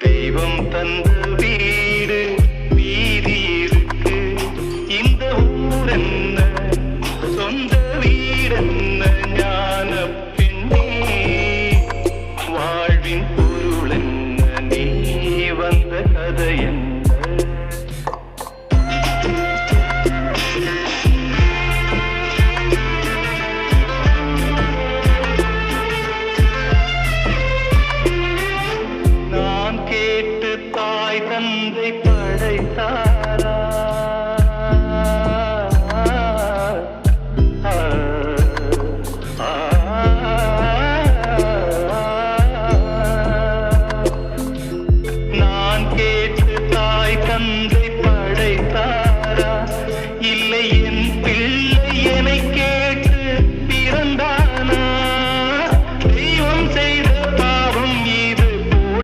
தெய்வம் தந்த வீடு வீதி இருக்கு. இந்த ஊர் என்ன சொந்த வீடென்ன ஞான பெண்ணே, வாழ்வின் பொருள் என்ன, நீ வந்த கதை என்ன? தாய் தந்தை படைத்தார்.